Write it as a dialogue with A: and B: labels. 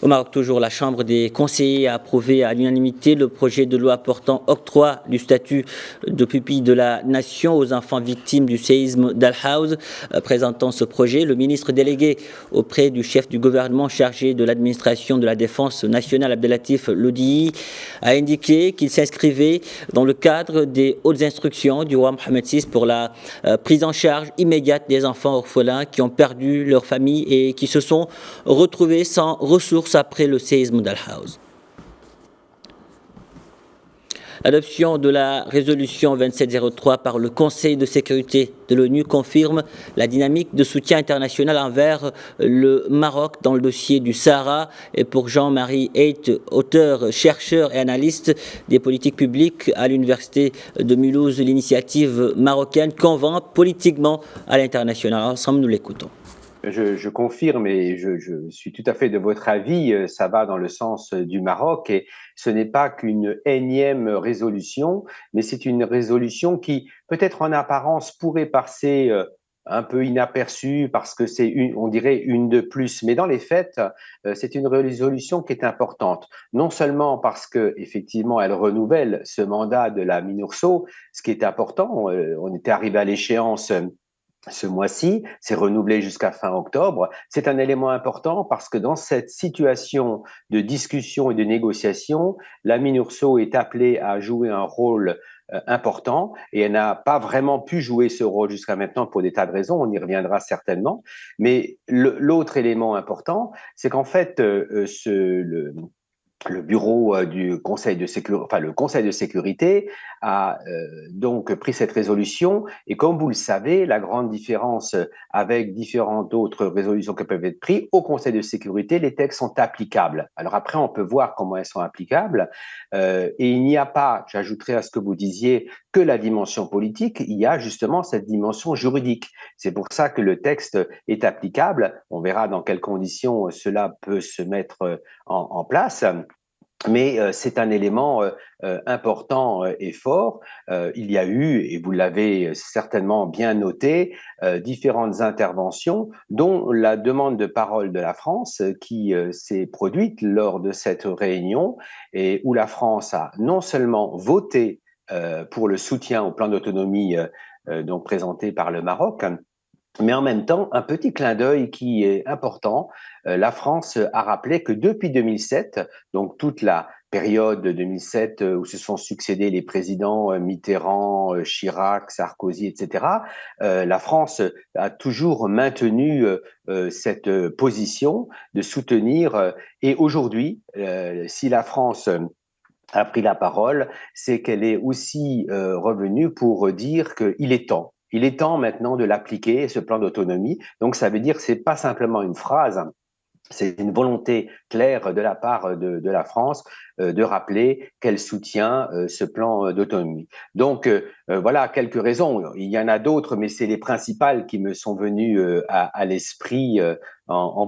A: Au Maroc, toujours, la Chambre des conseillers a approuvé à l'unanimité le projet de loi portant octroi du statut de pupille de la nation aux enfants victimes du séisme d'Al-Haouz. Présentant ce projet, le ministre délégué auprès du chef du gouvernement chargé de l'administration de la défense nationale, Abdelatif Lodi, a indiqué qu'il s'inscrivait dans le cadre des hautes instructions du roi Mohamed VI pour la prise en charge immédiate des enfants orphelins qui ont perdu leur famille et qui se sont retrouvés sans ressources après le séisme d'Al-Haouz. L'adoption de la résolution 2703 par le Conseil de sécurité de l'ONU confirme la dynamique de soutien international envers le Maroc dans le dossier du Sahara. Et pour Jean-Marie Heit, auteur, chercheur et analyste des politiques publiques à l'Université de Mulhouse, l'initiative marocaine convainc politiquement à l'international. Ensemble, nous l'écoutons.
B: Je confirme et je suis tout à fait de votre avis, ça va dans le sens du Maroc et ce n'est pas qu'une énième résolution, mais c'est une résolution qui peut-être en apparence pourrait passer un peu inaperçue parce que c'est on dirait une de plus, mais dans les faits, c'est une résolution qui est importante, non seulement parce que effectivement elle renouvelle ce mandat de la MINURSO, ce qui est important, on était arrivé à l'échéance ce mois-ci, c'est renouvelé jusqu'à fin octobre. C'est un élément important parce que dans cette situation de discussion et de négociation, la MINURSO est appelée à jouer un rôle important et elle n'a pas vraiment pu jouer ce rôle jusqu'à maintenant pour des tas de raisons, on y reviendra certainement. Mais l'autre élément important, c'est qu'en fait, le bureau du Conseil de sécurité, enfin le Conseil de sécurité a donc pris cette résolution et comme vous le savez, la grande différence avec différentes autres résolutions qui peuvent être prises au Conseil de sécurité, les textes sont applicables. Alors après, on peut voir comment elles sont applicables et il n'y a pas, j'ajouterai à ce que vous disiez, que la dimension politique, il y a justement cette dimension juridique. C'est pour ça que le texte est applicable. On verra dans quelles conditions cela peut se mettre en place. Mais c'est un élément important et fort. Il y a eu, et vous l'avez certainement bien noté, différentes interventions, dont la demande de parole de la France qui s'est produite lors de cette réunion et où la France a non seulement voté pour le soutien au plan d'autonomie donc présenté par le Maroc, mais en même temps, un petit clin d'œil qui est important. La France a rappelé que depuis 2007, donc toute la période de 2007 où se sont succédés les présidents Mitterrand, Chirac, Sarkozy, etc., la France a toujours maintenu cette position de soutenir. Et aujourd'hui, si la France a pris la parole, c'est qu'elle est aussi revenue pour dire qu'il est temps. Il est temps maintenant de l'appliquer, ce plan d'autonomie. Donc, ça veut dire que ce n'est pas simplement une phrase, c'est une volonté claire de la part de la France de rappeler qu'elle soutient ce plan d'autonomie. Donc, voilà quelques raisons. Il y en a d'autres, mais c'est les principales qui me sont venues à l'esprit en